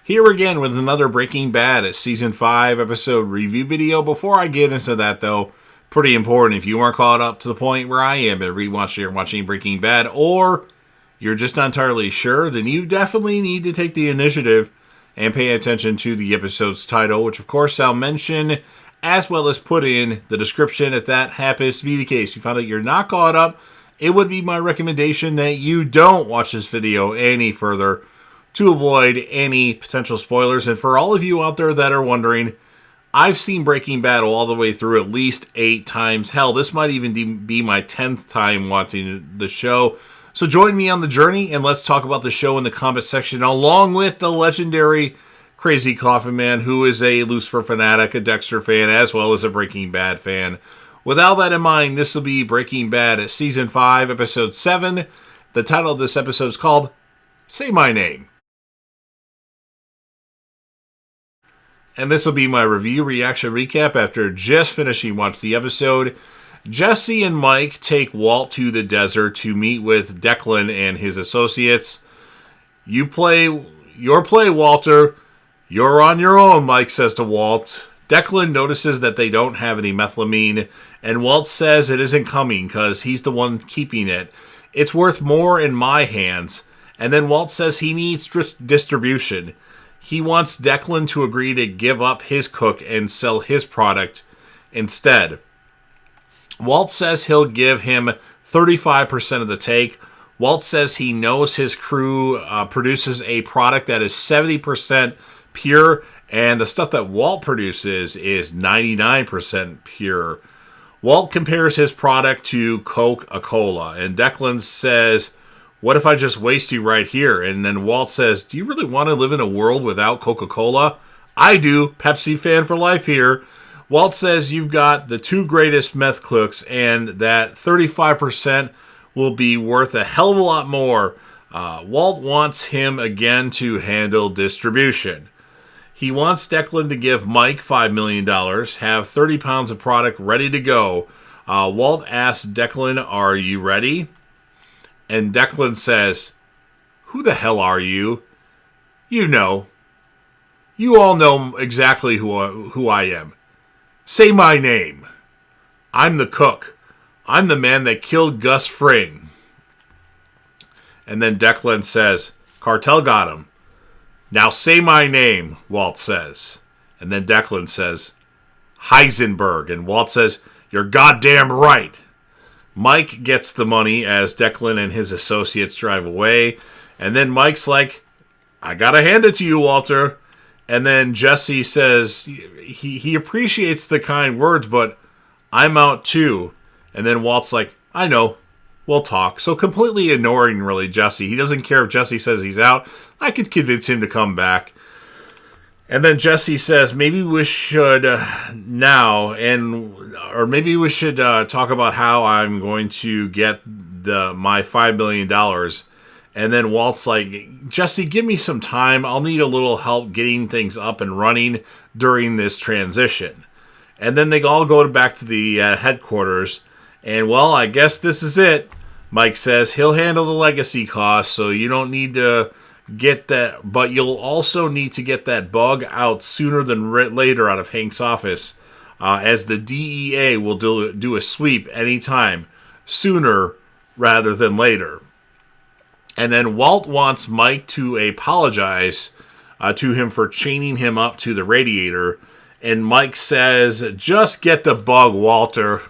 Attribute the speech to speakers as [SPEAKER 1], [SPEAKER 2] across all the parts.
[SPEAKER 1] Here again with another Breaking Bad Season 5 episode review video. Before I get into that, though, pretty important, if you aren't caught up to the point where I am and rewatching or watching Breaking Bad, or you're just not entirely sure, then you definitely need to take the initiative and pay attention to the episode's title, which of course I'll mention as well as put in the description. If that happens to be the case, you found out you're not caught up, it would be my recommendation that you don't watch this video any further to avoid any potential spoilers. And for all of you out there that are wondering, I've seen Breaking Bad all the way through at least 8 times. Hell, this might even be my 10th time watching the show. So join me on the journey and let's talk about the show in the comment section, along with the legendary Crazy Coffin Man, who is a Lucifer fanatic, a Dexter fan, as well as a Breaking Bad fan. With all that in mind, this will be Breaking Bad Season 5, Episode 7. The title of this episode is called Say My Name. And this will be my review reaction recap after just finishing watching the episode. Jesse and Mike take Walt to the desert to meet with Declan and his associates. Your play, Walter. You're on your own, Mike says to Walt. Declan notices that they don't have any methylamine, and Walt says it isn't coming because he's the one keeping it. It's worth more in my hands. And then Walt says he needs distribution. He wants Declan to agree to give up his cook and sell his product instead. Walt says he'll give him 35% of the take. Walt says he knows his crew produces a product that is 70% pure, and the stuff that Walt produces is 99% pure. Walt compares his product to Coca-Cola, and Declan says, "What if I just waste you right here?" And then Walt says, "Do you really want to live in a world without Coca-Cola?" "I do. Pepsi fan for life here." Walt says, "You've got the 2 greatest meth cooks, and that 35% will be worth a hell of a lot more." Walt wants him again to handle distribution. He wants Declan to give Mike $5 million, have 30 pounds of product ready to go. Walt asks Declan, "Are you ready?" And Declan says, "Who the hell are you?" "You know. You all know exactly who I am. Say my name. I'm the cook. I'm the man that killed Gus Fring." And then Declan says, "Cartel got him. Now say my name," Walt says. And then Declan says, "Heisenberg." And Walt says, "You're goddamn right." Mike gets the money as Declan and his associates drive away. And then Mike's like, "I gotta hand it to you, Walter." And then Jesse says he appreciates the kind words, but "I'm out too." And then Walt's like, "I know. We'll talk." So completely ignoring, really, Jesse. He doesn't care if Jesse says he's out. I could convince him to come back. And then Jesse says, maybe we should maybe we should talk about how I'm going to get my $5 million. And then Walt's like, "Jesse, give me some time. I'll need a little help getting things up and running during this transition." And then they all go back to the headquarters. And, well, I guess this is it. Mike says he'll handle the legacy costs, so you don't need to get that, but you'll also need to get that bug out sooner than later out of Hank's office, as the DEA will do a sweep anytime, sooner rather than later. And then Walt wants Mike to apologize to him for chaining him up to the radiator, and Mike says, "Just get the bug, Walter."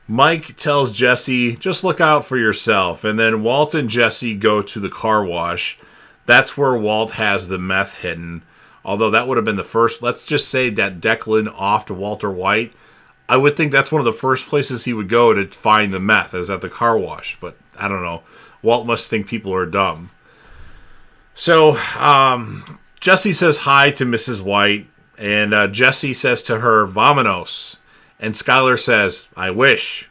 [SPEAKER 1] Mike tells Jesse, "Just look out for yourself." And then Walt and Jesse go to the car wash. That's where Walt has the meth hidden. Although that would have been the first. Let's just say that Declan offed Walter White. I would think that's one of the first places he would go to find the meth, is at the car wash. But I don't know. Walt must think people are dumb. So Jesse says hi to Mrs. White. And Jesse says to her, "Vamonos." And Skyler says, "I wish."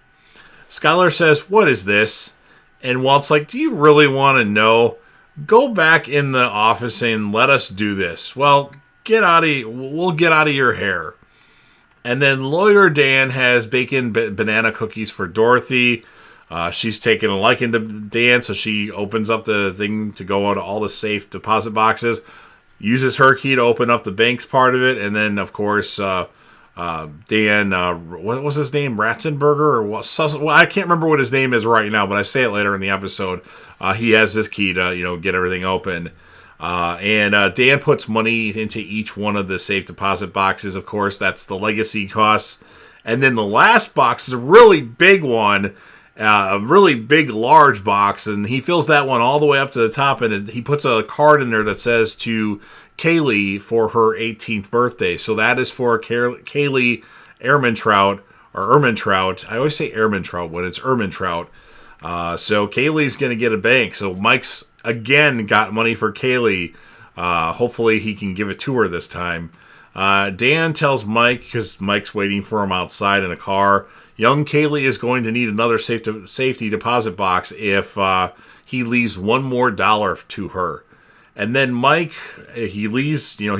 [SPEAKER 1] Skyler says, "What is this?" And Walt's like, "Do you really want to know? Go back in the office and let us do this." "Well, we'll get out of your hair." And then Lawyer Dan has baking banana cookies for Dorothy. She's taken a liking to Dan, so she opens up the thing to go out all the safe deposit boxes. uses her key to open up the bank's part of it, and then, of course, Dan, what was his name? Ratzenberger? Or what? Well, I can't remember what his name is right now, but I say it later in the episode. He has this key to, get everything open. And Dan puts money into each one of the safe deposit boxes, of course. That's the legacy costs. And then the last box is a really big one, a really big, large box, and he fills that one all the way up to the top, and he puts a card in there that says to Kaylee for her 18th birthday. So that is for Kaylee Ehrmantraut, or Ehrmantraut. I always say Ehrmantraut when it's Ehrmantraut. So Kaylee's going to get a bank. So Mike's, again, got money for Kaylee. Hopefully he can give it to her this time. Dan tells Mike, because Mike's waiting for him outside in a car, young Kaylee is going to need another safety deposit box if he leaves one more dollar to her. And then Mike, he leaves, Dan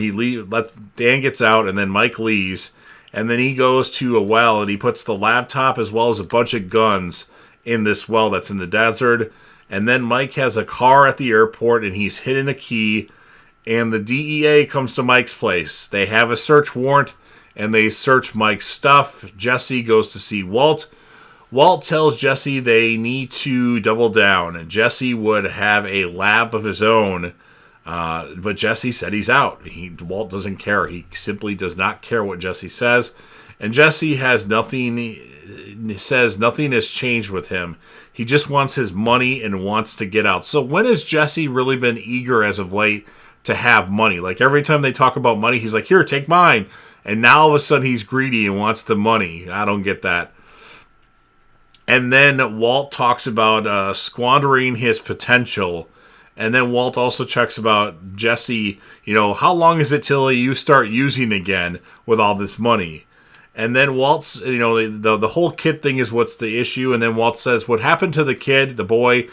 [SPEAKER 1] gets out, and then Mike leaves, and then he goes to a well, and he puts the laptop as well as a bunch of guns in this well that's in the desert. And then Mike has a car at the airport, and he's hidden a key, and the DEA comes to Mike's place. They have a search warrant, and they search Mike's stuff. Jesse goes to see Walt. Walt tells Jesse they need to double down, and Jesse would have a lab of his own, but Jesse said he's out. Walt doesn't care. He simply does not care what Jesse says, and Jesse says nothing has changed with him. He just wants his money and wants to get out. So when has Jesse really been eager as of late to have money? Like every time they talk about money, he's like, here, take mine. And now all of a sudden he's greedy and wants the money. I don't get that. And then Walt talks about squandering his potential. And then Walt also checks about Jesse, how long is it till you start using again with all this money? And then Walt's, the whole kid thing is what's the issue. And then Walt says, what happened to the kid, the boy,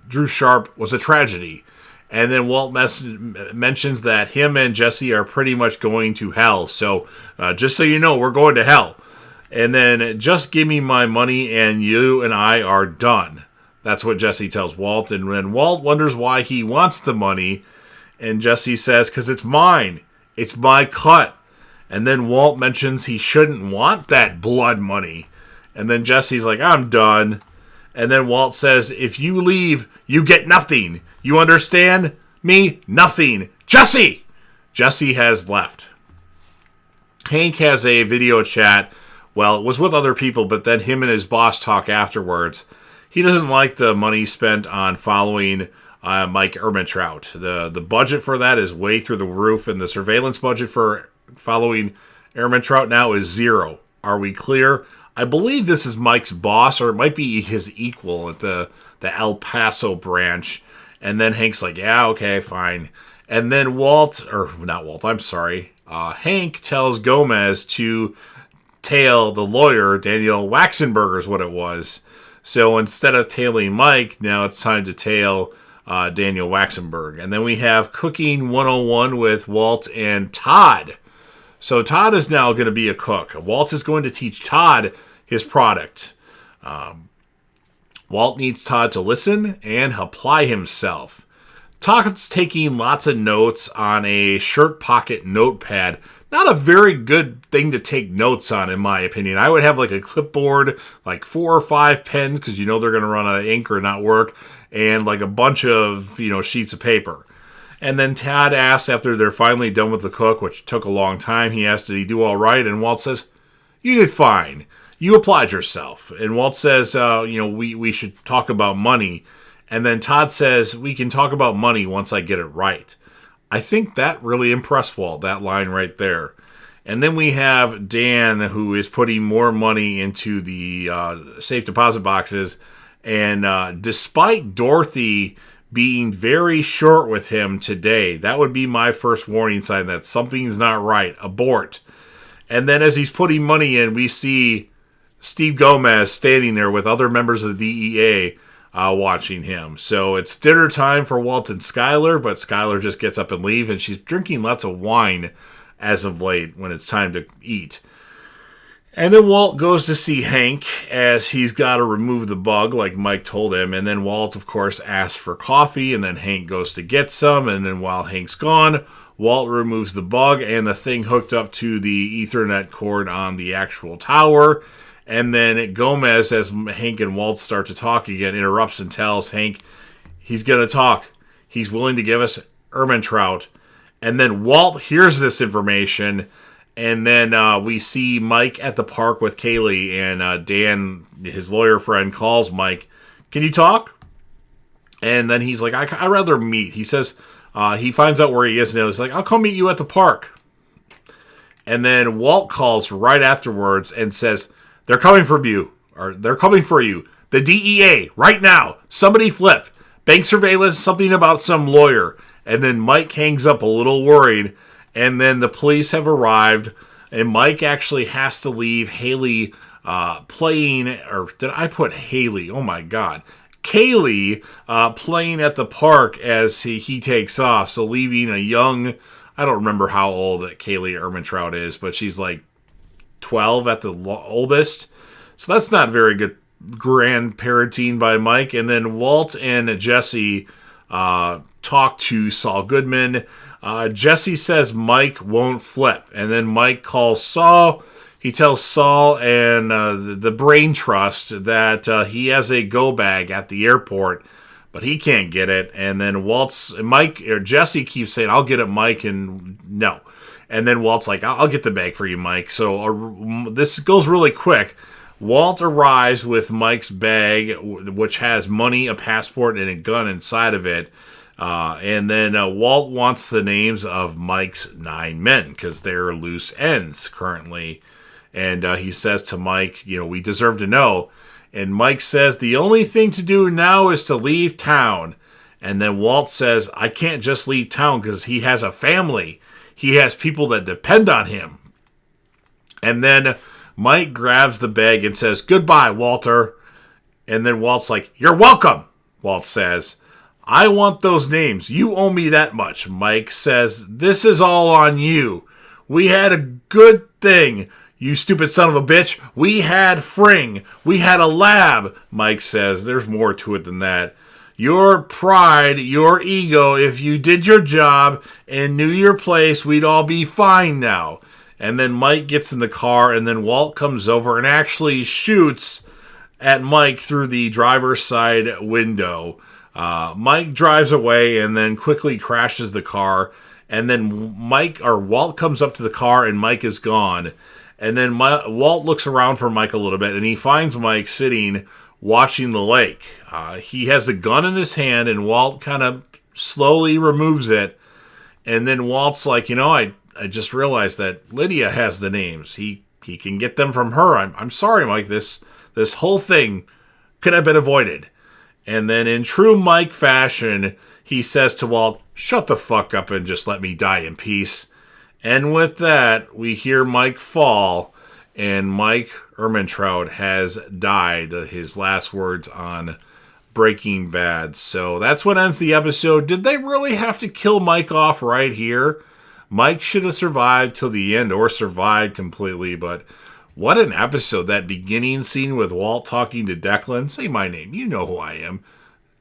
[SPEAKER 1] Drew Sharp, was a tragedy. And then Walt mentions that him and Jesse are pretty much going to hell. So just so you know, we're going to hell. And then just give me my money and you and I are done. That's what Jesse tells Walt. And when Walt wonders why he wants the money, and Jesse says, because it's mine. It's my cut. And then Walt mentions he shouldn't want that blood money. And then Jesse's like, I'm done. And then Walt says, if you leave, you get nothing. You understand? Me? Nothing. Jesse! Jesse has left. Hank has a video chat. Well, it was with other people, but then him and his boss talk afterwards. He doesn't like the money spent on following Mike Ehrmantraut. The budget for that is way through the roof, and the surveillance budget for following Ehrmantraut now is $0. Are we clear? I believe this is Mike's boss, or it might be his equal at the El Paso branch. And then Hank's like, yeah, okay, fine. And then Hank tells Gomez to tail the lawyer, Daniel Waxenberger is what it was. So instead of tailing Mike, now it's time to tail Daniel Waxenberg. And then we have Cooking 101 with Walt and Todd. So Todd is now going to be a cook. Walt is going to teach Todd his product. Walt needs Todd to listen and apply himself. Todd's taking lots of notes on a shirt pocket notepad. Not a very good thing to take notes on, in my opinion. I would have like a clipboard, like 4 or 5 pens, because they're going to run out of ink or not work, and like a bunch of, sheets of paper. And then Todd asks, after they're finally done with the cook, which took a long time, he asks, did he do all right? And Walt says, you did fine. You applied yourself. And Walt says, we should talk about money. And then Todd says, we can talk about money once I get it right. I think that really impressed Walt, that line right there. And then we have Dan, who is putting more money into the safe deposit boxes. And despite Dorothy being very short with him today, that would be my first warning sign that something's not right. Abort. And then as he's putting money in, we see Steve Gomez standing there with other members of the DEA watching him. So it's dinner time for Walt and Skyler, but Skyler just gets up and leaves, and she's drinking lots of wine as of late when it's time to eat. And then Walt goes to see Hank as he's got to remove the bug like Mike told him. And then Walt, of course, asks for coffee, and then Hank goes to get some. And then while Hank's gone, Walt removes the bug and the thing hooked up to the Ethernet cord on the actual tower. And then Gomez, as Hank and Walt start to talk again, interrupts and tells Hank he's going to talk. He's willing to give us Ehrmantraut. And then Walt hears this information. And then we see Mike at the park with Kaylee, and Dan, his lawyer friend, calls Mike, "Can you talk?" And then he's like, I'd rather meet. He says, he finds out where he is, and he's like, "I'll come meet you at the park." And then Walt calls right afterwards and says, they're coming for you. The DEA, right now. Somebody flip. Bank surveillance, something about some lawyer. And then Mike hangs up a little worried. And then the police have arrived, and Mike actually has to leave Haley playing, or did I put Haley? Oh my God. Kaylee playing at the park as he takes off. So leaving a young, I don't remember how old that Kaylee Ehrmantraut is, but she's like 12 at the oldest. So that's not very good grandparenting by Mike. And then Walt and Jesse talk to Saul Goodman. Jesse says Mike won't flip. And then Mike calls Saul. He tells Saul and the Brain Trust that he has a go bag at the airport, but he can't get it. And then Jesse keeps saying, "I'll get it, Mike," and no. And then Walt's like, "I'll get the bag for you, Mike." So this goes really quick. Walt arrives with Mike's bag, which has money, a passport, and a gun inside of it. And then Walt wants the names of Mike's 9 men because they're loose ends currently. And he says to Mike, "We deserve to know." And Mike says, "The only thing to do now is to leave town." And then Walt says, "I can't just leave town because he has a family. He has people that depend on him." And then Mike grabs the bag and says, "Goodbye, Walter." And then Walt's like, "You're welcome," Walt says. "I want those names. You owe me that much." Mike says, "This is all on you. We had a good thing, you stupid son of a bitch. We had Fring. We had a lab." Mike says, "There's more to it than that. Your pride, your ego, if you did your job and knew your place, we'd all be fine now." And then Mike gets in the car, and then Walt comes over and actually shoots at Mike through the driver's side window. Mike drives away and then quickly crashes the car. And then Walt comes up to the car, and Mike is gone. And then Walt looks around for Mike a little bit, and he finds Mike sitting watching the lake. He has a gun in his hand, and Walt kind of slowly removes it. And then Walt's like, I just realized that Lydia has the names. He can get them from her. I'm sorry, Mike. This whole thing could have been avoided. And then in true Mike fashion, he says to Walt, "Shut the fuck up and just let me die in peace." And with that, we hear Mike fall, and Mike Ehrmantraut has died. His last words on Breaking Bad. So that's what ends the episode. Did they really have to kill Mike off right here? Mike should have survived till the end, or survived completely, but what an episode. That beginning scene with Walt talking to Declan. "Say my name. You know who I am."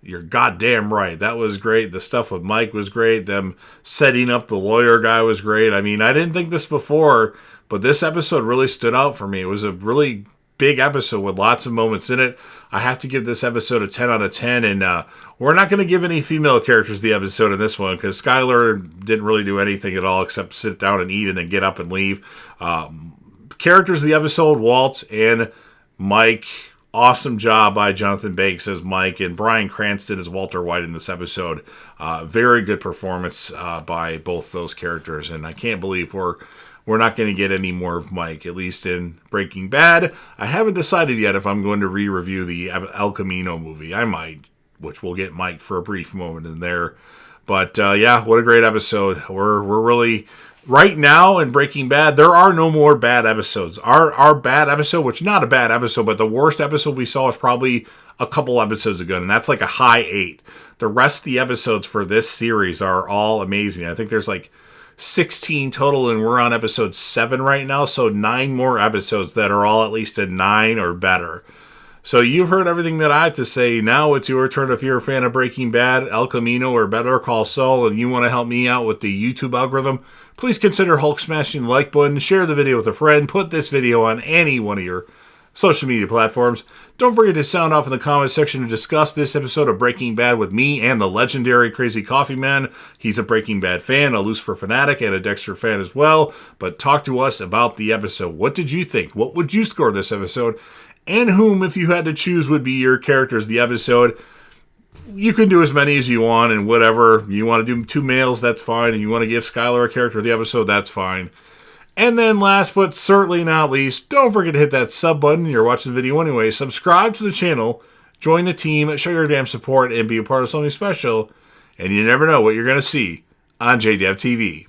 [SPEAKER 1] You're goddamn right. That was great. The stuff with Mike was great. Them setting up the lawyer guy was great. I mean, I didn't think this before, but this episode really stood out for me. It was a really big episode with lots of moments in it. I have to give this episode a 10 out of 10, and we're not going to give any female characters the episode in this one because Skylar didn't really do anything at all except sit down and eat and then get up and leave. Characters of the episode, Walt and Mike. Awesome job by Jonathan Banks as Mike, and Bryan Cranston as Walter White in this episode. Very good performance by both those characters, and I can't believe we're not going to get any more of Mike, at least in Breaking Bad. I haven't decided yet if I'm going to re-review the El Camino movie. I might, which we'll get Mike for a brief moment in there. But yeah, what a great episode. We're really... Right now in Breaking Bad, there are no more bad episodes. Our bad episode, which not a bad episode, but the worst episode we saw was probably a couple episodes ago, and that's like a high 8. The rest of the episodes for this series are all amazing. I think there's like 16 total, and we're on episode 7 right now, so 9 more episodes that are all at least a 9 or better. So you've heard everything that I have to say. Now it's your turn. If you're a fan of Breaking Bad, El Camino, or Better Call Saul, and you want to help me out with the YouTube algorithm, please consider Hulk smashing the like button, share the video with a friend, put this video on any one of your social media platforms. Don't forget to sound off in the comment section to discuss this episode of Breaking Bad with me and the legendary Crazy Coffee Man. He's a Breaking Bad fan, a Lucifer fanatic, and a Dexter fan as well. But talk to us about the episode. What did you think? What would you score this episode? And whom, if you had to choose, would be your characters of the episode? You can do as many as you want, and whatever. You want to do 2 males, that's fine. And you want to give Skylar a character of the episode, that's fine. And then last but certainly not least, don't forget to hit that sub button. You're watching the video anyway. Subscribe to the channel, join the team, show your damn support, and be a part of something special. And you never know what you're going to see on JDev TV.